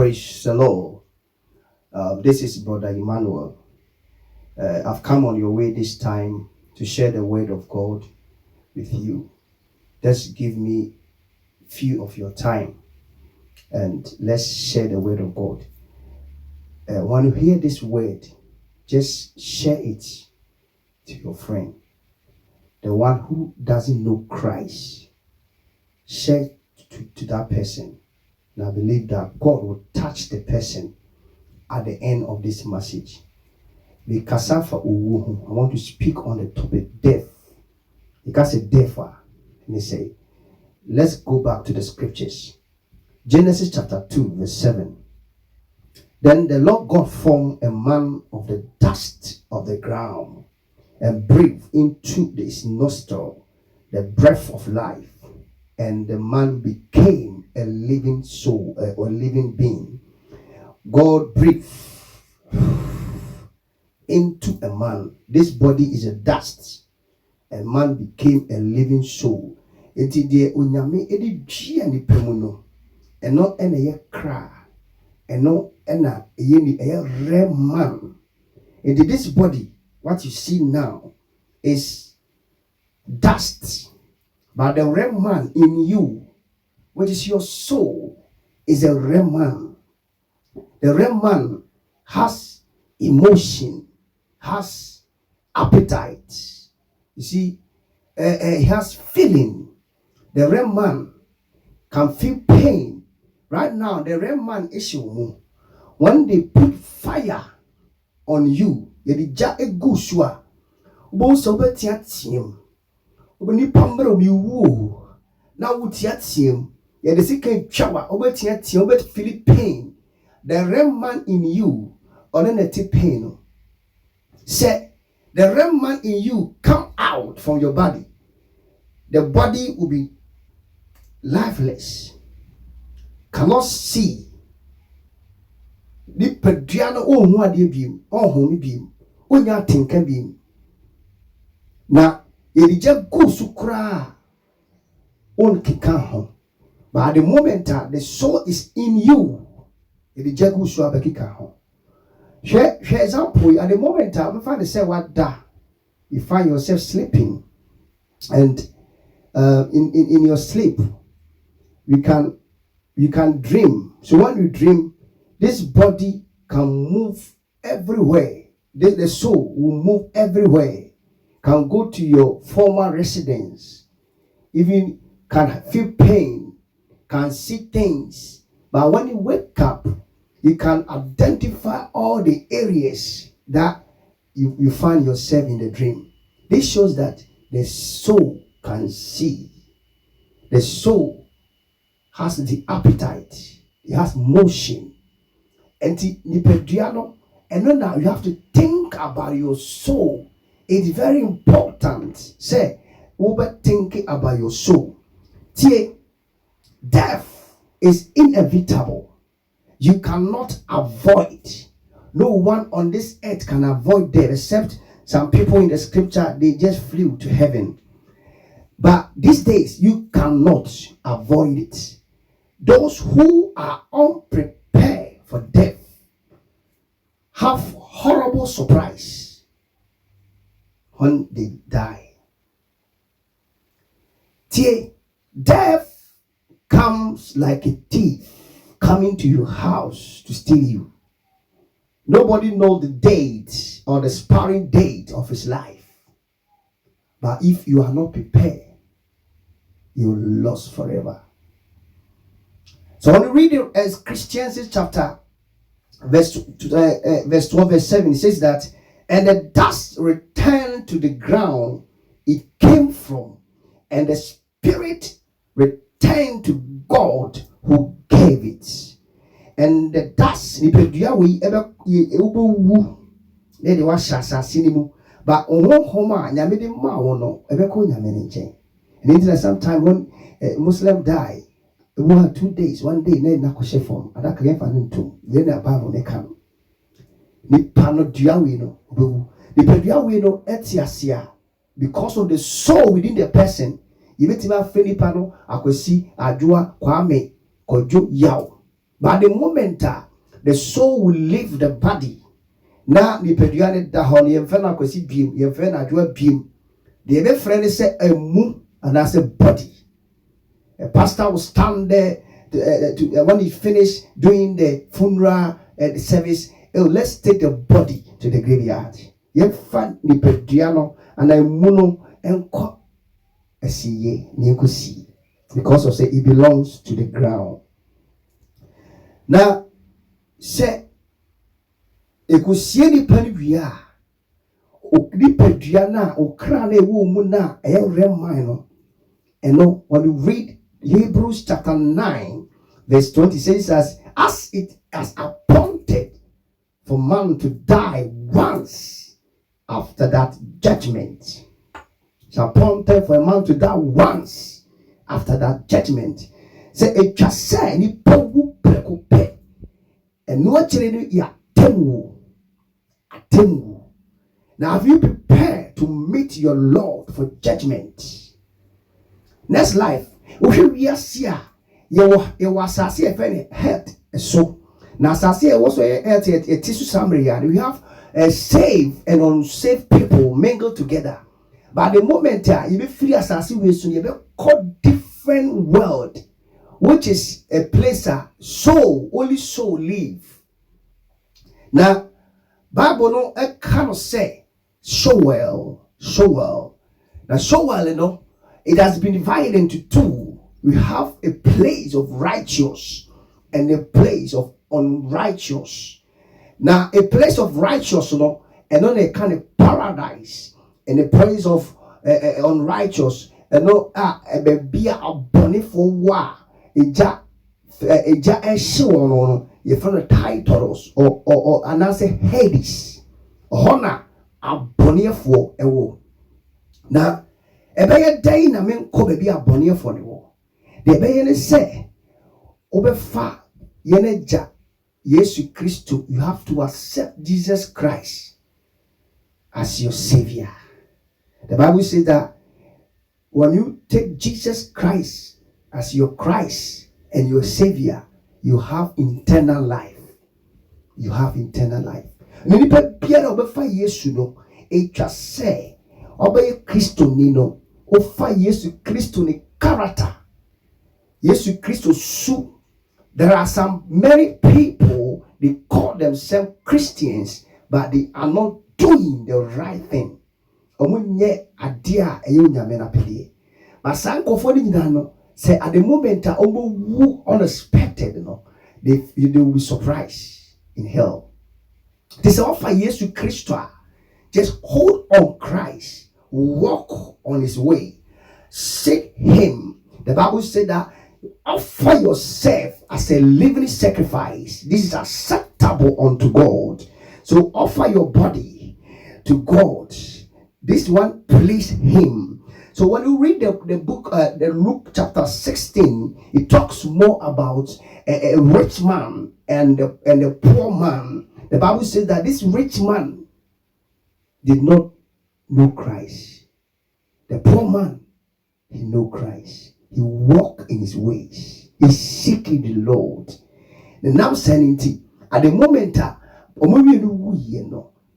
Praise the Lord. This is Brother Emmanuel. I've come on your way this time to share the word of God with you. Just give me few of your time and let's share the word of God. When you hear this word, just share it to your friend. The one who doesn't know Christ, share to that person. And I believe that God will touch the person at the end of this message. I want to speak on the topic death. Because it's death. And they say, let's go back to the scriptures. Genesis chapter 2, verse 7. Then the Lord God formed a man of the dust of the ground and breathed into his nostril the breath of life, and the man became a living soul or living being. God breathed into a man. This body is a dust, and man became a living soul. Enti de onyame edi dua ni pemuno eno ena ye kra eno ena ye ni rem man. Enti this body, what you see now, is dust, but the rem man in you, which is your soul, is a rem man. The rem man has emotion, has appetite. You see, he has feeling. The rem man can feel pain. Right now, the rem man issue. When they put fire on you, yedija egusua. Ubo sobe tiatiem. Ubo ni pambero mi wo. Na utiatiem. Yedisike chawa. Ubo tiatiem. Ubo feel pain. The rem man in you, or then the pain. Say, the rem man in you come out from your body. The body will be lifeless, cannot see. The pediano oh wadi beam, oh home beam, oh ya tinker beam. Na yedija go sukra on kikaho. But at the moment the soul is in you, yedija go suabe kikaho. Share example at the moment we find the say what da. You find yourself sleeping, and in your sleep you can dream. So when you dream, this body can move everywhere. The soul will move everywhere, can go to your former residence, even can feel pain, can see things. But when you wake up, you can identify all the areas that you find yourself in the dream. This shows that the soul can see. The soul has the appetite. It has motion. And now you have to think about your soul. It's very important. Say, over thinking about your soul. See, death is inevitable. You cannot avoid. No one on this earth can avoid death, except some people in the scripture, they just flew to heaven. But these days, you cannot avoid it. Those who are unprepared for death have horrible surprise when they die. Death comes like a thief coming to your house to steal you. Nobody knows the date or the expiring date of his life. But if you are not prepared, you're lost forever. So when you read it as Christians chapter verse 12, verse 7, it says that, and the dust returned to the ground it came from, and the spirit returned to God who gave it. And the dust, but and sometimes when a Muslim die, we have 2 days, 1 day, na koshe form. Ada kaya fanin to. Then a bar on the cam. Ni pano diawi no. The pediawi no etiasia. Because of the soul within the person, you met him a feni pano, akwesi, adua, kwame, kojo, yao. But the moment the soul will leave the body, now nipadua ne da ho ne yemfa na kwasi biem, yemfa na adwa biem. The other friend say a mu and that's a body. A pastor will stand there when he finished doing the funeral the service. Oh, let's take the body to the graveyard. Yemfa nipadua no and a muno enko asiye ni enkosi, because of say it belongs to the ground. Now, say, ekusie ni pani wia, nipadua na okra na ewo mu na remine no. And no, when you read Hebrews chapter 9, verse 20 says, as it has appointed for man to die once, after that judgment. It's appointed for a man to die once after that judgment. Say it just say ni powu prekupe. And no chile ya temu. Now have you prepared to meet your Lord for judgment? Next life, we are you was a head so. Now Sasia was a tissue summary, and we have saved and unsaved people mingled together. But the moment you be free as you be called different world, which is a place soul, only soul live. Now, Bible no cannot say so well. Now, so well, you know, it has been divided into two. We have a place of righteous and a place of unrighteous. Now, a place of righteous, you know, and then a kind of paradise, and a place of unrighteous, and no, be a bonny for wa, a show you from the titles or and I say Hades, honor a bonny for a war. Now, a better day, I mean, could be a bonny for the war. The baby say, over far, Yeneja. Yesu Christo, you have to accept Jesus Christ as your Savior. The Bible says that when you take Jesus Christ as your Christ and your Savior, you have eternal life. You have eternal life. Nipa biara obefa Yesu no, echa say obey Christo nino, ofa Yesu Christo ni character. Yesu Christo su. There are some many people, they call themselves Christians, but they are not doing the right thing. But some say at the moment unexpected, they will be surprised in hell. This offer Jesus Christ. Just hold on Christ, walk on his way, seek him. The Bible said that offer yourself as a living sacrifice. This is acceptable unto God. So offer your body to God. This one please him. So when you read the book, the Luke chapter 16, it talks more about a rich man and a poor man. The Bible says that this rich man did not know Christ. The poor man, he knew Christ. He walked in his ways. He's seeking the Lord. The now sanity at the moment,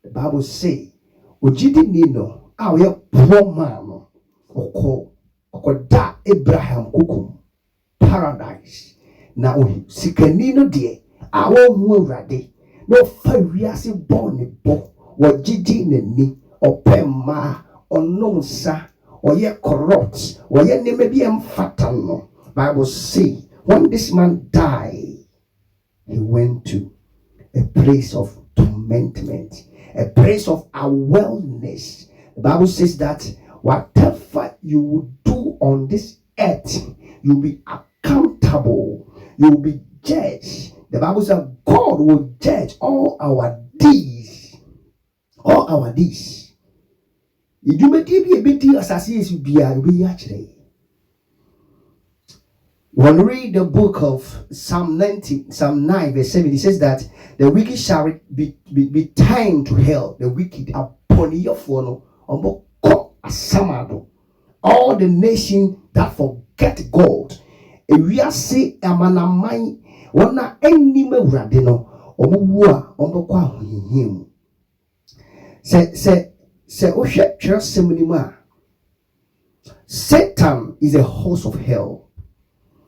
the Bible say, "Ojidi nino, we poor man, oko da Abraham kukum paradise. Na sikanino de, awo muwrade, no fariasi born bo, wajidi ni, opema, ononsa." Or ye corrupt, or ye maybe fatal. Bible say when this man died, he went to a place of tormentment, a place of wellness. The Bible says that whatever you will do on this earth, you'll be accountable, you'll be judged. The Bible says God will judge all our deeds, all our deeds. You may be a bit assassination be actually. When we read the book of Psalm 9, verse 7, it says that the wicked shall be turned to hell. The wicked upon your phone all the nation that forget God. And we are say amanamai wɔn a ɛnnim awurade no ɔmo wu a ɔmo bɛkɔ ahohiahia mu sɛ wohwɛ twerɛsɛm no mu a Satan is a host of hell.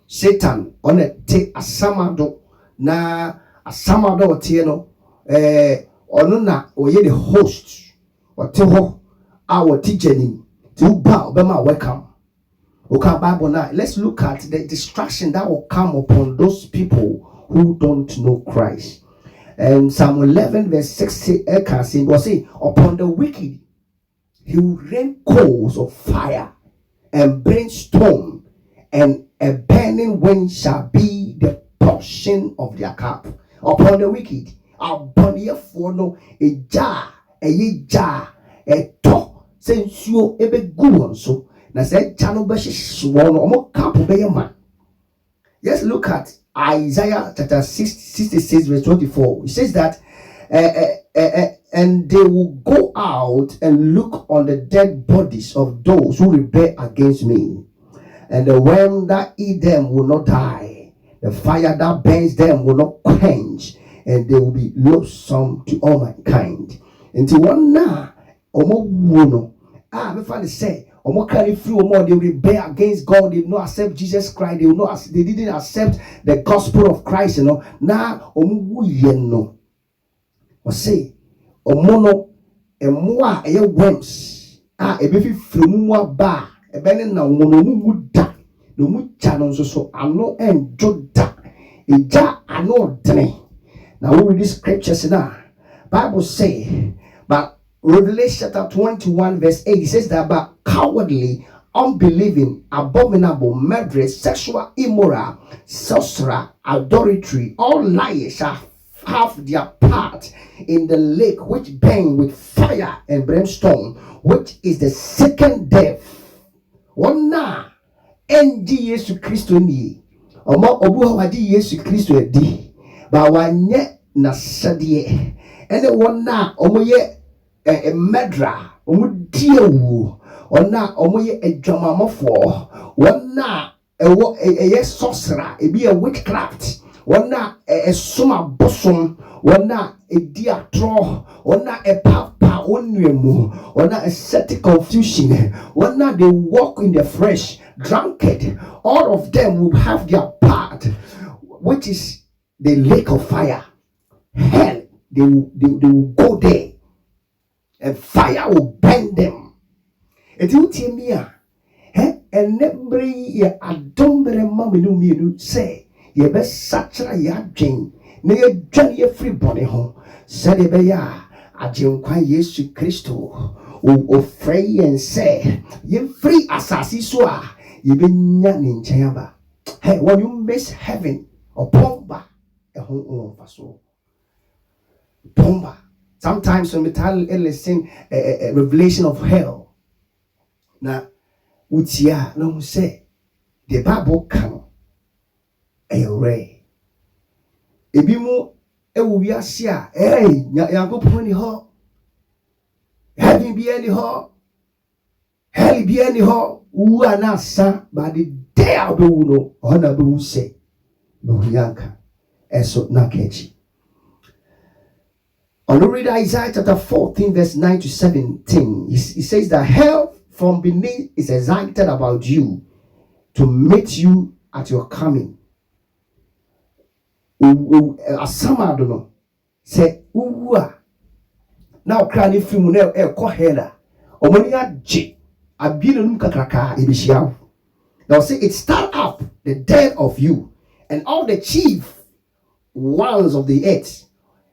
Satan on a te asamado na asamado ɔteɛ no ɔno na ɔyɛ the host ɔte hɔ a ɔte gyani te woba ɔbɛma welcome. Okay, Bible now. Let's look at the destruction that will come upon those people who don't know Christ. And Psalm 11 verse 6 will say, upon the wicked he will rain coals of fire and brimstone, and a burning wind shall be the portion of their cup. Upon the wicked, upon the no a jar, a to sensuo ebe gu so. Na say channel be hwehwe no cap be man. Yes, look at Isaiah chapter 66 verse 24. It says that and they will go out and look on the dead bodies of those who rebel against me, and the worm that eat them will not die, the fire that burns them will not quench, and they will be loathsome to all mankind. Until one na omo wuno me find say omo carry through omo, they rebel against God, they will not accept Jesus Christ, they didn't accept the gospel of Christ, you know. Now omo wuye no o say omo no emwa eye worms ebe fi fremu mu aba ebe ne na wono mu da no mu cha no so ano enjo da eja ano dene. Now we read these scriptures now. Bible say, but Revelation chapter 21 verse 8, it says that but cowardly, unbelieving, abominable, murderers, sexual immoral, sorcerer, adultery, all liars shall have their part in the lake which burn with fire and brimstone, which is the second death. One na NG Yesu Christo ni omo obu hawadi Yesu Christo edi ba wanye na sadie ene one na omo ye medra omo diewu ona omo ye adwamamofo one na ewo eye sorcerer ebi a witchcraft one na soma bosom one na diatro one na papa onwemu one na set confusion one na they walk in the flesh, drunkard, all of them will have their part, which is the lake of fire, hell. They will go there and fire will burn them. It will tell me and every year I don't remember me say ye best satra ya jane ne ye dwan ye free body home said ye be ya ajenkwa Yesu Kristo o free and say ye free asasi so a ye be nya ne nchen ba. Hey, when you miss heaven upon ba e ho faso pomba. Sometimes when we listen a revelation of hell na utia no say the Bible can ray ebi mu ewu wiase a yankopon ni ho, heaven be any ho, hell be any ho, wu anasa ba the day abewu no ona be say no yanka eso na kechi. On the read Isaiah chapter 14 verse 9 to 17, he says that hell from beneath is excited about you to meet you at your coming. Asama do no say uwa now cry fi mu na ko hela omani agye abie num kakraka ebihia. Now say it start up the death of you and all the chief ones of the earth.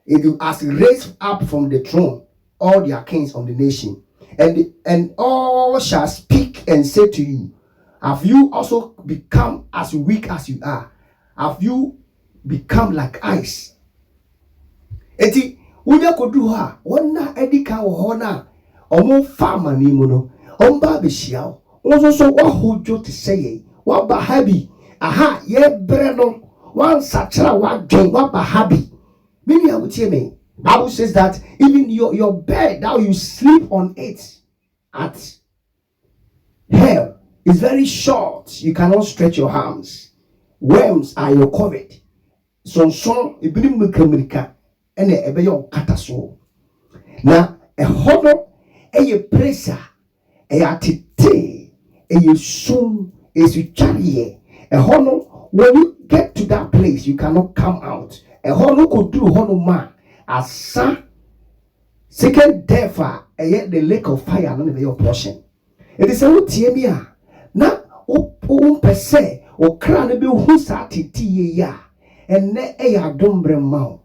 It will as raised up from the throne all their kings of the nation, and all shall speak and say to you, have you also become as weak as you are? Have you become like ice? Eti unya kodu ha wona edika wo ho na omo farmer ni mu no omba be hia wo so wa hojo te sey wa ba habi aha ye bre no wan sachara wa dwen wa ba habi. Maybe I would tell me. Bible says that even your bed, now you sleep on it at hell, is very short. You cannot stretch your arms. Worms are your covet. sonson ebinim mmirika ene ebe yo kata so na ehono eye pressure eye atete eye sum esutware ehono when you get to that place you cannot come out ehono ko duru hono ma asa second death eye the lake of fire no be your portion it is a wotie mi a na o pese o kra no be hu sa tete ya enne eye adombre ma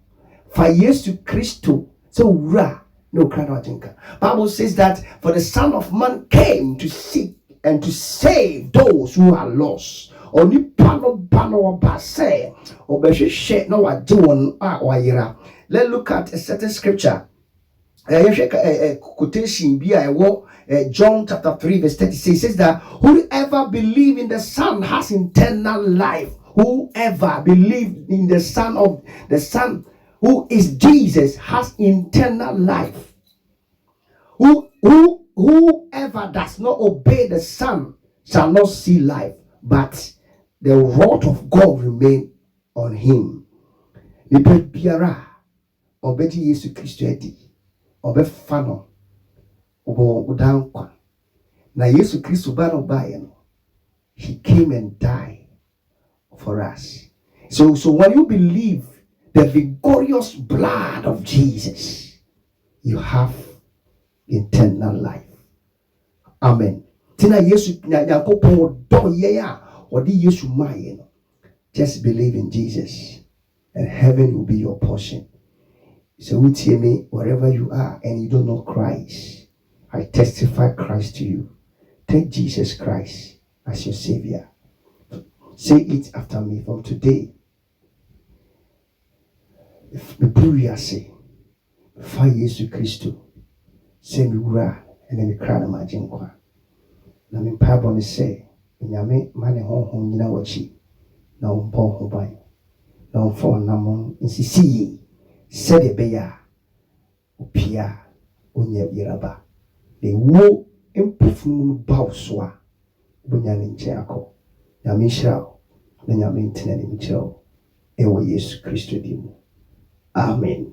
fa Yesu Kristo so wura no kra no ajenka. Bible says that for the Son of Man came to seek and to save those who are lost. Oni pano base obehwehwe na wagye won a wayera. Let's look at a certain scripture. Quotation bi a John chapter 3 verse 36 says that whoever believes in the Son has eternal life. Whoever believes in the Son who is Jesus has eternal life. Whoever does not obey the Son shall not see life, but the wrath of God remain on him. Nipa biara obedi Yesu Kristo edi obefa no obo udankwa na Yesu Kristo ba no bae no he came and died for us. So when you believe the victorious blood of Jesus, you have eternal life. Amen. Tina Yesu Yakobo do ye ya odi Yesu maye no. Just believe in Jesus and heaven will be your portion. So we tell me wherever you are and you don't know Christ, I testify Christ to you. Take Jesus Christ as your Savior. Say it after me from today. If me pray say, Fa Yesu Kristo, say me wura and then me kra na majinkwa. Na me pabo me say, nyame mane honhom nyina wachi na ompo ho ban. Na omfo namon insisi sede beya opia onye yeraba. De wo empofunu bawsoa bonya ne nche akọ. Nyame nhyira na nyame ntena ne mkyerɛw. Ewo Yesu Kristo dimu. Amen.